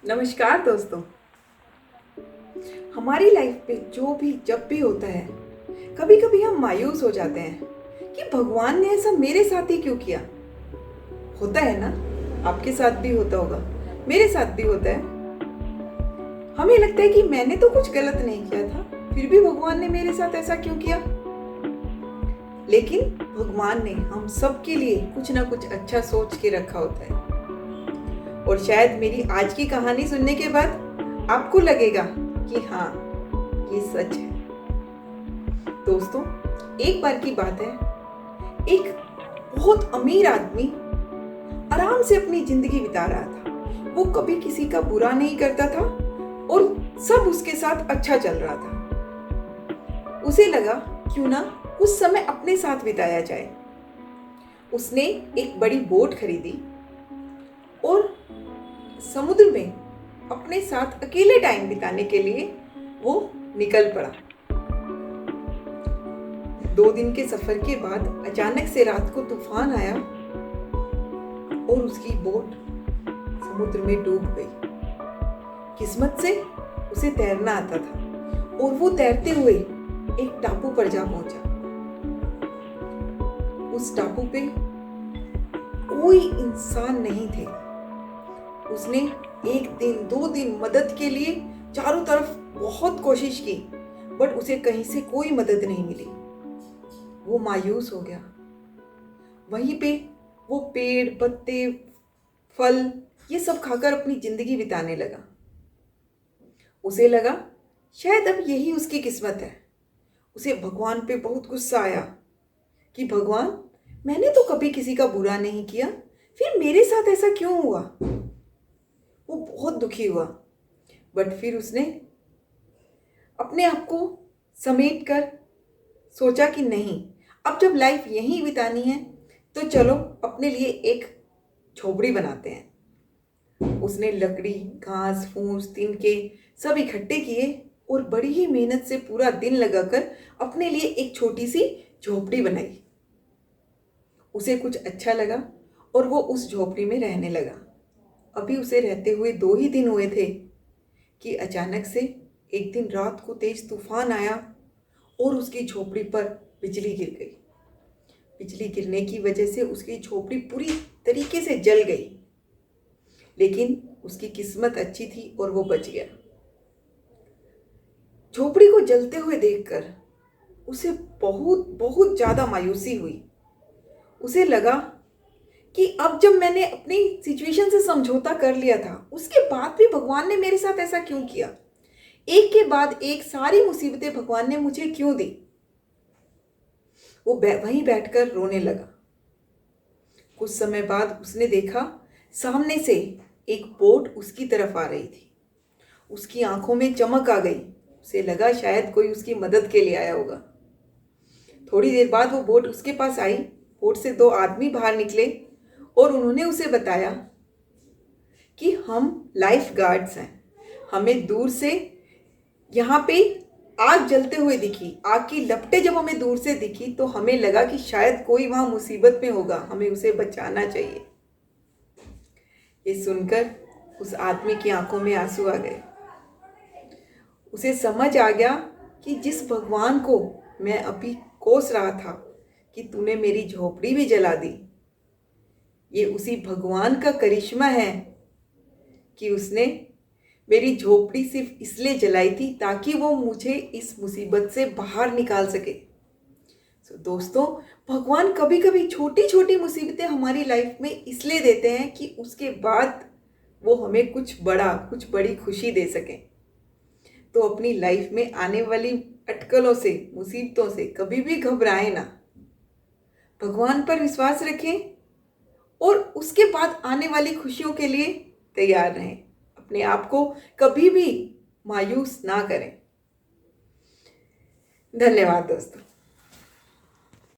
नमस्कार दोस्तों। हमारी लाइफ पे जो भी जब भी होता है, कभी कभी हम मायूस हो जाते हैं कि भगवान ने ऐसा मेरे साथ ही क्यों किया। होता है ना, आपके साथ भी होता होगा, मेरे साथ भी होता है। हमें लगता है कि मैंने तो कुछ गलत नहीं किया था, फिर भी भगवान ने मेरे साथ ऐसा क्यों किया। लेकिन भगवान ने हम सबके लिए कुछ ना कुछ अच्छा सोच के रखा होता है। और शायद मेरी आज की कहानी सुनने के बाद आपको लगेगा कि हाँ, ये सच है। दोस्तों, एक बार की बात है, एक बहुत अमीर आदमी आराम से अपनी जिंदगी बिता रहा था। वो कभी किसी का बुरा नहीं करता था और सब उसके साथ अच्छा चल रहा था। उसे लगा क्यों ना कुछ समय अपने साथ बिताया जाए। उसने एक बड़ी बोट खरीदी और समुद्र में अपने साथ अकेले टाइम बिताने के लिए वो निकल पड़ा। 2 दिन के सफर के बाद अचानक से रात को तूफान आया और उसकी बोट समुद्र में डूब गई। किस्मत से उसे तैरना आता था और वो तैरते हुए एक टापू पर जा पहुंचा। उस टापू पे कोई इंसान नहीं थे। उसने 1 दिन 2 दिन मदद के लिए चारों तरफ बहुत कोशिश की, बट उसे कहीं से कोई मदद नहीं मिली। वो मायूस हो गया। वहीं पे वो पेड़ पत्ते फल ये सब खाकर अपनी जिंदगी बिताने लगा। उसे लगा शायद अब यही उसकी किस्मत है। उसे भगवान पे बहुत गुस्सा आया कि भगवान, मैंने तो कभी किसी का बुरा नहीं किया, फिर मेरे साथ ऐसा क्यों हुआ। वो बहुत दुखी हुआ, बट फिर उसने अपने आप को समेट कर सोचा कि नहीं, अब जब लाइफ यहीं बितानी है तो चलो अपने लिए एक झोपड़ी बनाते हैं। उसने लकड़ी, घास फूस, तिनके सब इकट्ठे किए और बड़ी ही मेहनत से पूरा दिन लगाकर अपने लिए एक छोटी सी झोपड़ी बनाई। उसे कुछ अच्छा लगा और वो उस झोपड़ी में रहने लगा। अभी उसे रहते हुए 2 ही दिन हुए थे कि अचानक से एक दिन रात को तेज तूफान आया और उसकी झोपड़ी पर बिजली गिर गई। बिजली गिरने की वजह से उसकी झोपड़ी पूरी तरीके से जल गई, लेकिन उसकी किस्मत अच्छी थी और वो बच गया। झोपड़ी को जलते हुए देखकर उसे बहुत बहुत ज्यादा मायूसी हुई। उसे लगा कि अब जब मैंने अपनी सिचुएशन से समझौता कर लिया था, उसके बाद भी भगवान ने मेरे साथ ऐसा क्यों किया। एक के बाद एक सारी मुसीबतें भगवान ने मुझे क्यों दी। वो वहीं बैठकर रोने लगा। कुछ समय बाद उसने देखा सामने से एक बोट उसकी तरफ आ रही थी। उसकी आंखों में चमक आ गई। उसे लगा शायद कोई उसकी मदद के लिए आया होगा। थोड़ी देर बाद वो बोट उसके पास आई। बोट से 2 आदमी बाहर निकले और उन्होंने उसे बताया कि हम लाइफ गार्ड्स हैं। हमें दूर से यहाँ पे आग जलते हुए दिखी। आग की लपटें जब हमें दूर से दिखी तो हमें लगा कि शायद कोई वहाँ मुसीबत में होगा, हमें उसे बचाना चाहिए। ये सुनकर उस आदमी की आंखों में आंसू आ गए। उसे समझ आ गया कि जिस भगवान को मैं अभी कोस रहा था कि तूने मेरी झोपड़ी भी जला दी, ये उसी भगवान का करिश्मा है कि उसने मेरी झोपड़ी सिर्फ इसलिए जलाई थी ताकि वो मुझे इस मुसीबत से बाहर निकाल सके। दोस्तों, भगवान कभी कभी छोटी छोटी मुसीबतें हमारी लाइफ में इसलिए देते हैं कि उसके बाद वो हमें कुछ बड़ा, कुछ बड़ी खुशी दे सकें। तो अपनी लाइफ में आने वाली अटकलों से, मुसीबतों से कभी भी घबराएं ना। भगवान पर विश्वास रखें और उसके बाद आने वाली खुशियों के लिए तैयार रहें। अपने आप को कभी भी मायूस ना करें। धन्यवाद दोस्तों।